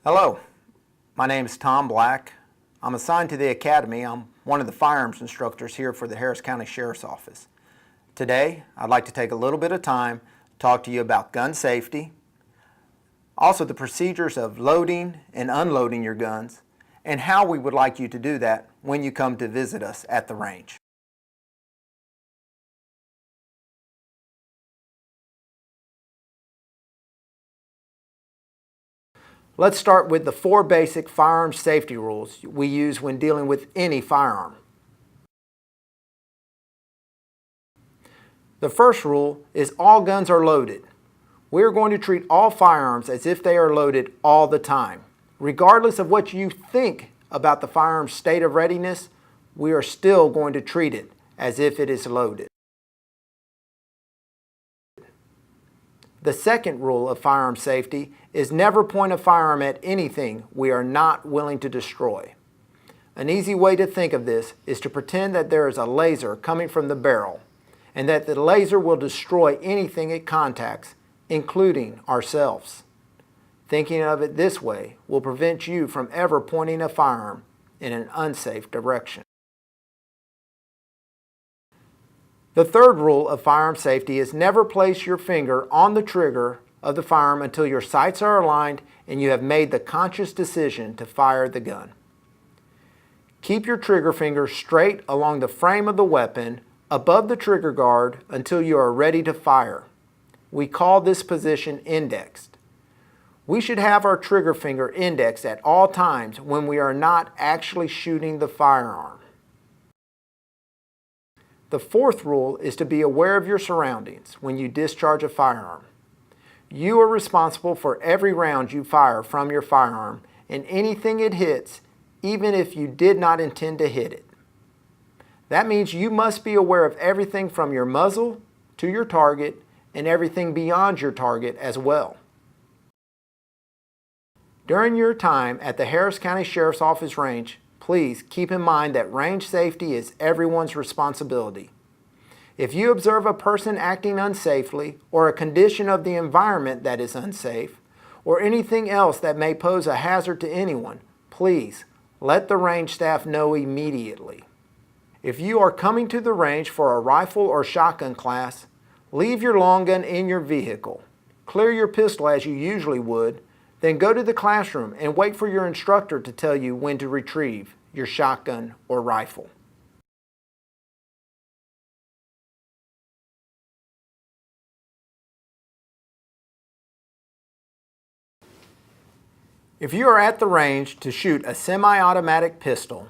Hello, my name is Tom Black. I'm assigned to the Academy. I'm one of the firearms instructors here for the Harris County Sheriff's Office. Today, I'd like to take a little bit of time to talk to you about gun safety, also the procedures of loading and unloading your guns, and how we would like you to do that when you come to visit us at the range. Let's start with the 4 basic firearm safety rules we use when dealing with any firearm. The first rule is all guns are loaded. We are going to treat all firearms as if they are loaded all the time. Regardless of what you think about the firearm's state of readiness, we are still going to treat it as if it is loaded. The second rule of firearm safety is never point a firearm at anything we are not willing to destroy. An easy way to think of this is to pretend that there is a laser coming from the barrel and that the laser will destroy anything it contacts, including ourselves. Thinking of it this way will prevent you from ever pointing a firearm in an unsafe direction. The third rule of firearm safety is never place your finger on the trigger of the firearm until your sights are aligned and you have made the conscious decision to fire the gun. Keep your trigger finger straight along the frame of the weapon above the trigger guard until you are ready to fire. We call this position indexed. We should have our trigger finger indexed at all times when we are not actually shooting the firearm. The fourth rule is to be aware of your surroundings when you discharge a firearm. You are responsible for every round you fire from your firearm and anything it hits, even if you did not intend to hit it. That means you must be aware of everything from your muzzle to your target and everything beyond your target as well. During your time at the Harris County Sheriff's Office range, please keep in mind that range safety is everyone's responsibility. If you observe a person acting unsafely or a condition of the environment that is unsafe or anything else that may pose a hazard to anyone, please let the range staff know immediately. If you are coming to the range for a rifle or shotgun class, leave your long gun in your vehicle. Clear your pistol as you usually would, then go to the classroom and wait for your instructor to tell you when to retrieve your shotgun or rifle. If you are at the range to shoot a semi-automatic pistol,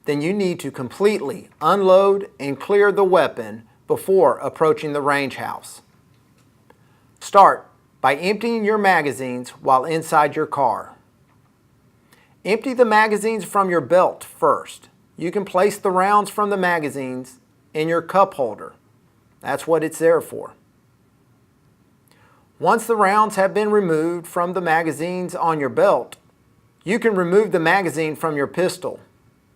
then you need to completely unload and clear the weapon before approaching the range house. Start by emptying your magazines while inside your car. Empty the magazines from your belt first. You can place the rounds from the magazines in your cup holder. That's what it's there for. Once the rounds have been removed from the magazines on your belt, you can remove the magazine from your pistol.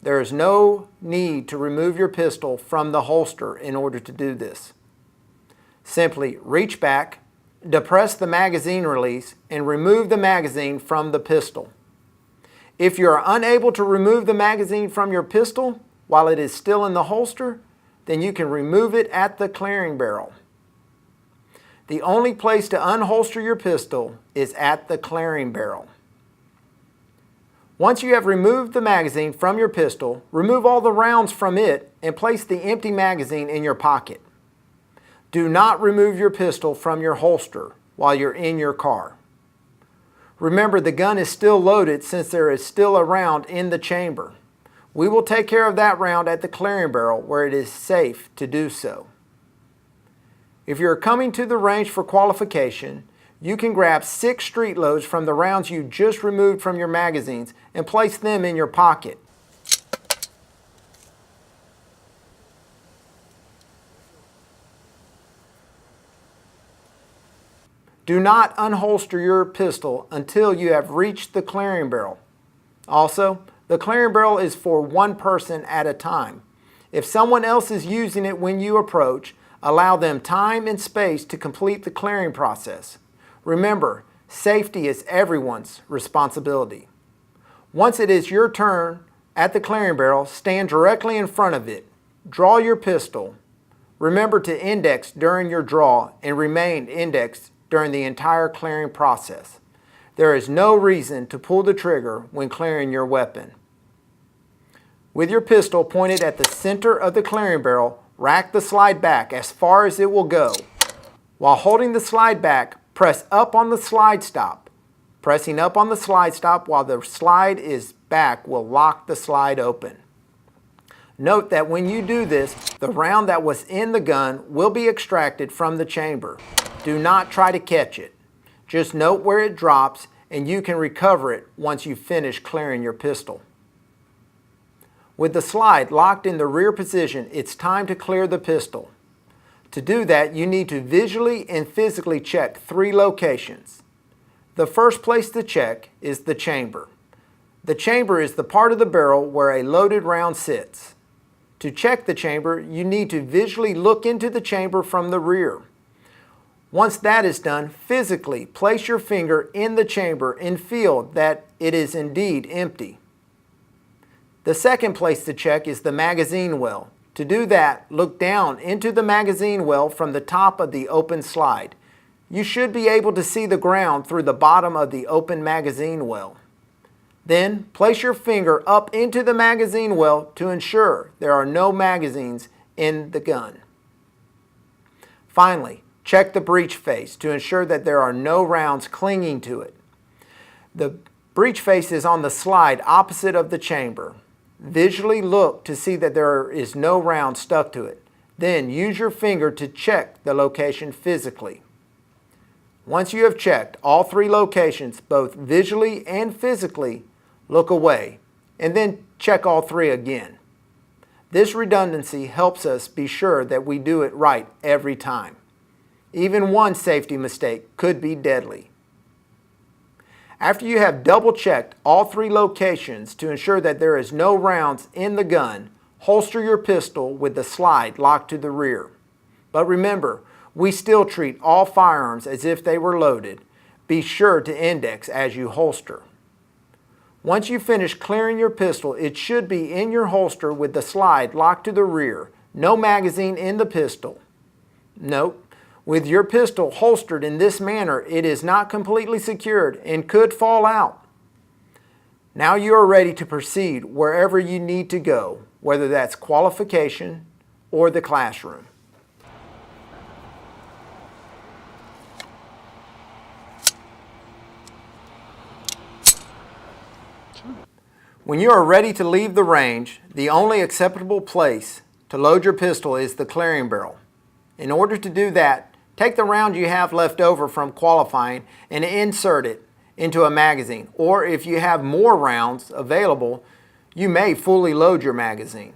There is no need to remove your pistol from the holster in order to do this. Simply reach back, depress the magazine release, and remove the magazine from the pistol. If you are unable to remove the magazine from your pistol while it is still in the holster, then you can remove it at the clearing barrel. The only place to unholster your pistol is at the clearing barrel. Once you have removed the magazine from your pistol, remove all the rounds from it and place the empty magazine in your pocket. Do not remove your pistol from your holster while you're in your car. Remember, the gun is still loaded since there is still a round in the chamber. We will take care of that round at the clearing barrel where it is safe to do so. If you're coming to the range for qualification, you can grab 6 street loads from the rounds you just removed from your magazines and place them in your pocket. Do not unholster your pistol until you have reached the clearing barrel. Also, the clearing barrel is for one person at a time. If someone else is using it when you approach, allow them time and space to complete the clearing process. Remember, Safety is everyone's responsibility. Once it is your turn at the clearing barrel, stand directly in front of it. Draw your pistol. Remember to index during your draw and remain indexed during the entire clearing process. There is no reason to pull the trigger when clearing your weapon. With your pistol pointed at the center of the clearing barrel, rack the slide back as far as it will go. While holding the slide back, press up on the slide stop. Pressing up on the slide stop while the slide is back will lock the slide open. Note that when you do this, the round that was in the gun will be extracted from the chamber. Do not try to catch it. Just note where it drops and you can recover it once you finish clearing your pistol. With the slide locked in the rear position, it's time to clear the pistol. To do that, you need to visually and physically check 3 locations. The first place to check is the chamber. The chamber is the part of the barrel where a loaded round sits. To check the chamber, you need to visually look into the chamber from the rear. Once that is done, physically place your finger in the chamber and feel that it is indeed empty. The second place to check is the magazine well. To do that, look down into the magazine well from the top of the open slide. You should be able to see the ground through the bottom of the open magazine well. Then, place your finger up into the magazine well to ensure there are no magazines in the gun. Finally, check the breech face to ensure that there are no rounds clinging to it. The breech face is on the slide opposite of the chamber. Visually look to see that there is no round stuck to it. Then use your finger to check the location physically. Once you have checked all 3 locations, both visually and physically, look away, and then check all 3 again. This redundancy helps us be sure that we do it right every time. Even one safety mistake could be deadly. After you have double-checked all 3 locations to ensure that there is no rounds in the gun, holster your pistol with the slide locked to the rear. But remember, we still treat all firearms as if they were loaded. Be sure to index as you holster. Once you finish clearing your pistol, it should be in your holster with the slide locked to the rear. No magazine in the pistol. Note, with your pistol holstered in this manner, it is not completely secured and could fall out. Now you are ready to proceed wherever you need to go, whether that's qualification or the classroom. When you are ready to leave the range, the only acceptable place to load your pistol is the clearing barrel. In order to do that, take the round you have left over from qualifying and insert it into a magazine. Or if you have more rounds available, you may fully load your magazine.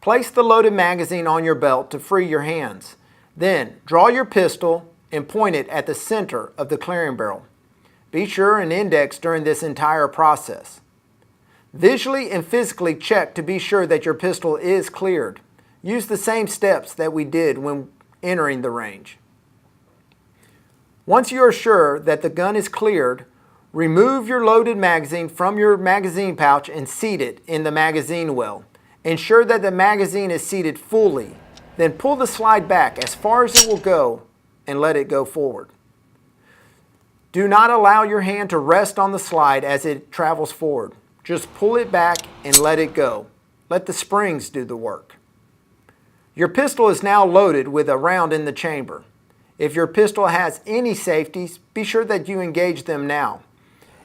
Place the loaded magazine on your belt to free your hands. Then draw your pistol and point it at the center of the clearing barrel. Be sure and index during this entire process. Visually and physically check to be sure that your pistol is cleared. Use the same steps that we did when entering the range. Once you are sure that the gun is cleared, remove your loaded magazine from your magazine pouch and seat it in the magazine well. Ensure that the magazine is seated fully. Then pull the slide back as far as it will go and let it go forward. Do not allow your hand to rest on the slide as it travels forward. Just pull it back and let it go. Let the springs do the work. Your pistol is now loaded with a round in the chamber. If your pistol has any safeties, be sure that you engage them now.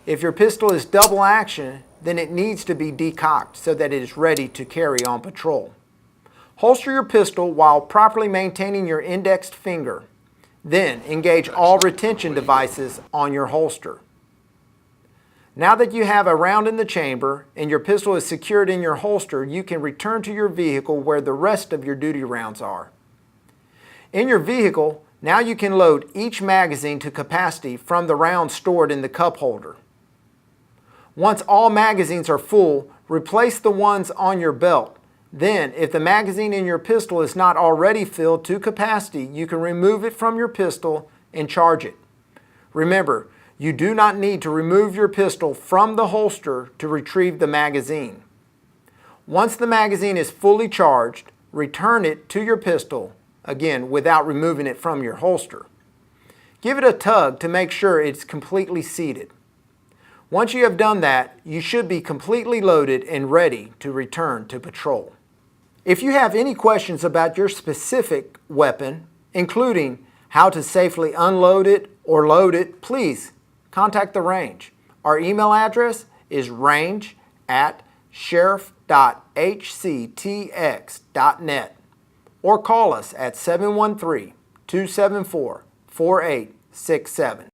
If your pistol is double action, then it needs to be decocked so that it is ready to carry on patrol. Holster your pistol while properly maintaining your indexed finger. Then engage all retention devices on your holster. Now that you have a round in the chamber and your pistol is secured in your holster, you can return to your vehicle where the rest of your duty rounds are. In your vehicle, now you can load each magazine to capacity from the rounds stored in the cup holder. Once all magazines are full, replace the ones on your belt. Then, if the magazine in your pistol is not already filled to capacity, you can remove it from your pistol and charge it. Remember, You do not need to remove your pistol from the holster to retrieve the magazine. Once the magazine is fully charged, return it to your pistol, again without removing it from your holster. Give it a tug to make sure it's completely seated. Once you have done that, you should be completely loaded and ready to return to patrol. If you have any questions about your specific weapon, including how to safely unload it or load it, please contact the Range. Our email address is range@sheriff.hctx.net or call us at 713-274-4867.